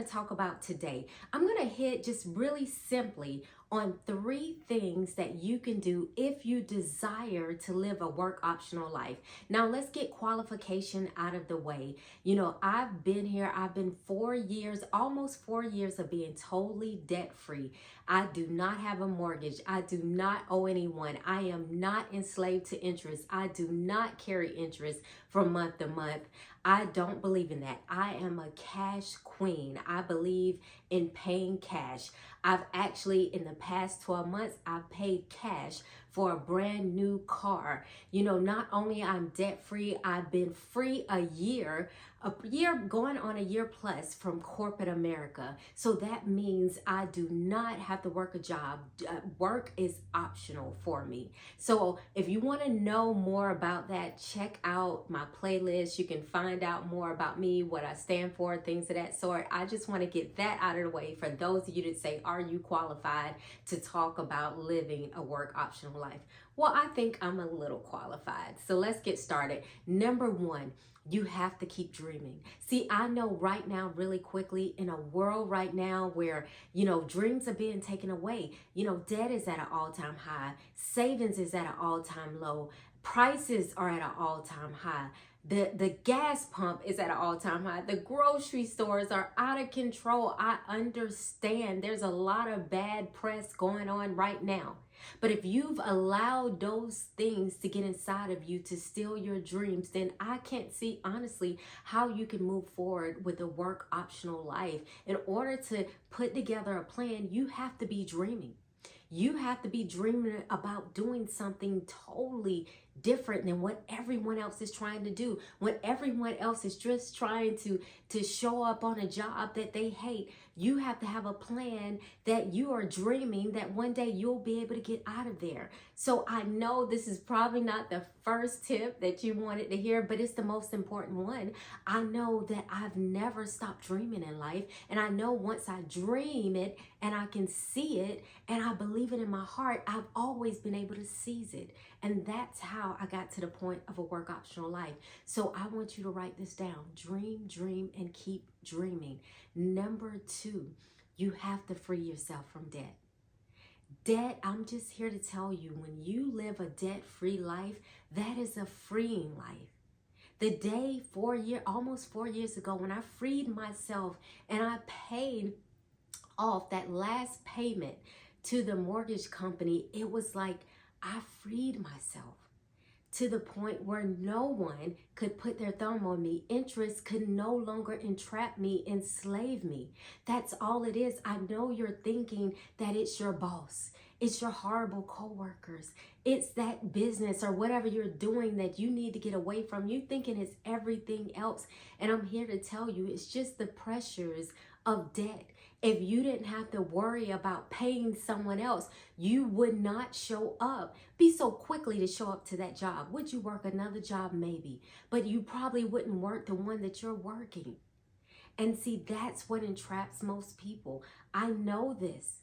going to talk about today. I'm going to hit just really simply on 3 things that you can do if you desire to live a work optional life. Now, let's get qualification out of the way. I've been here, I've been 4 years, almost 4 years of being totally debt free. I do not have a mortgage. I do not owe anyone. I am not enslaved to interest. I do not carry interest from month to month. I don't believe in that. I am a cash queen. I believe in paying cash. I've actually, in the past 12 months, I've paid cash for a brand new car. Not only I'm debt free, I've been free a year going on a year plus from corporate America. So that means I do not have to work a job. Work is optional for me. So if you want to know more about that, check out my playlist. You can find out more about me, what I stand for, things of that sort. I just want to get that out of the way for those of you that say, are you qualified to talk about living a work optional life? Well, I think I'm a little qualified. So let's get started. Number 1, you have to keep dreaming. See, I know right now, really quickly, in a world right now where, dreams are being taken away, debt is at an all-time high, savings is at an all-time low, prices are at an all-time high. The gas pump is at an all-time high. The grocery stores are out of control. I understand there's a lot of bad press going on right now. But if you've allowed those things to get inside of you to steal your dreams, then I can't see honestly how you can move forward with a work optional life. In order to put together a plan, you have to be dreaming. You have to be dreaming about doing something totally different than what everyone else is trying to do. When everyone else is just trying to show up on a job that they hate, you have to have a plan that you are dreaming that one day you'll be able to get out of there. So I know this is probably not the first tip that you wanted to hear, but it's the most important one. I know that I've never stopped dreaming in life. And I know once I dream it and I can see it and I believe it in my heart, I've always been able to seize it. And that's how I got to the point of a work optional life. So I want you to write this down. Dream, dream, and keep dreaming. Number 2, you have to free yourself from debt. Debt, I'm just here to tell you, when you live a debt-free life, that is a freeing life. The day almost 4 years ago, when I freed myself and I paid off that last payment to the mortgage company, it was like I freed myself to the point where no one could put their thumb on me. Interest could no longer entrap me, enslave me. That's all it is. I know you're thinking that it's your boss, it's your horrible coworkers, it's that business or whatever you're doing that you need to get away from. You thinking it's everything else. And I'm here to tell you, it's just the pressures of debt. If you didn't have to worry about paying someone else, you would not show up. Be so quickly to show up to that job. Would you work another job? Maybe. But you probably wouldn't work the one that you're working. And see, that's what entraps most people. I know this.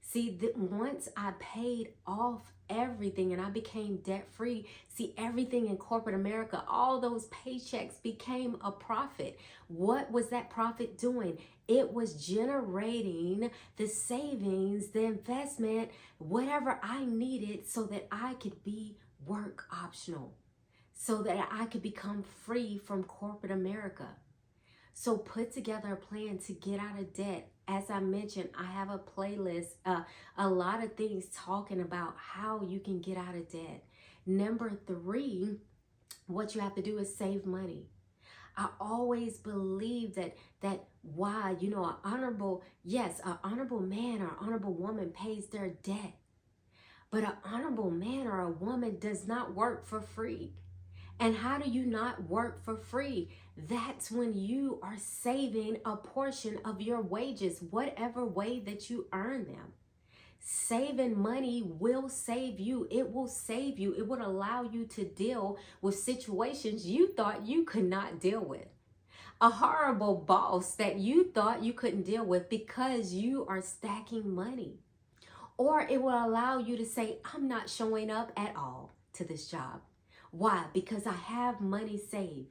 See, once I paid off everything and I became debt free, see, everything in corporate America, all those paychecks became a profit. What was that profit doing? It was generating the savings, the investment, whatever I needed so that I could be work optional, so that I could become free from corporate America. So put together a plan to get out of debt. As I mentioned, I have a playlist, a lot of things talking about how you can get out of debt. Number 3, what you have to do is save money. I always believe that why, an honorable man or honorable woman pays their debt. But an honorable man or a woman does not work for free. And how do you not work for free? That's when you are saving a portion of your wages, whatever way that you earn them. Saving money will save you. It will save you. It would allow you to deal with situations you thought you could not deal with. A horrible boss that you thought you couldn't deal with because you are stacking money. Or it will allow you to say, I'm not showing up at all to this job. Why? Because I have money saved.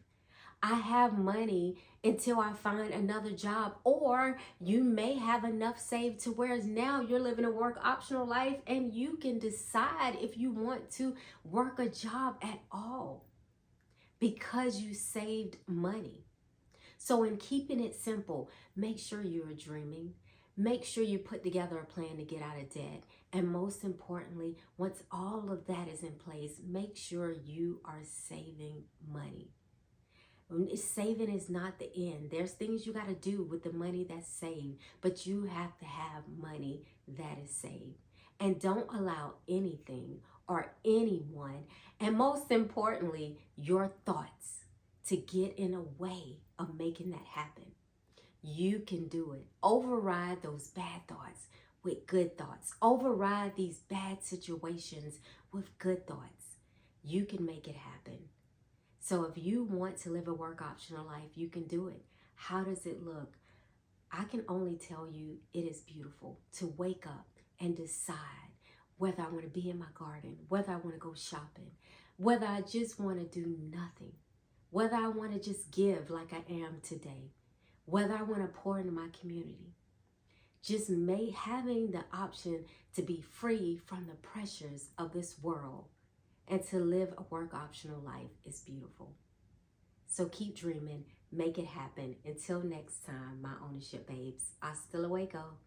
I have money until I find another job. Or you may have enough saved to whereas now you're living a work optional life and you can decide if you want to work a job at all because you saved money. So in keeping it simple, make sure you're dreaming. Make sure you put together a plan to get out of debt. And most importantly, once all of that is in place, make sure you are saving money. Saving is not the end. There's things you got to do with the money that's saved, but you have to have money that is saved. And don't allow anything or anyone, and most importantly, your thoughts, to get in a way of making that happen. You can do it. Override those bad thoughts with good thoughts. Override these bad situations with good thoughts. You can make it happen. So if you want to live a work optional life, you can do it. How does it look? I can only tell you it is beautiful to wake up and decide whether I want to be in my garden, whether I want to go shopping, whether I just want to do nothing, whether I want to just give like I am today, whether I want to pour into my community. Just having the option to be free from the pressures of this world and to live a work optional life is beautiful. So keep dreaming, make it happen. Until next time, my ownership babes, hasta luego.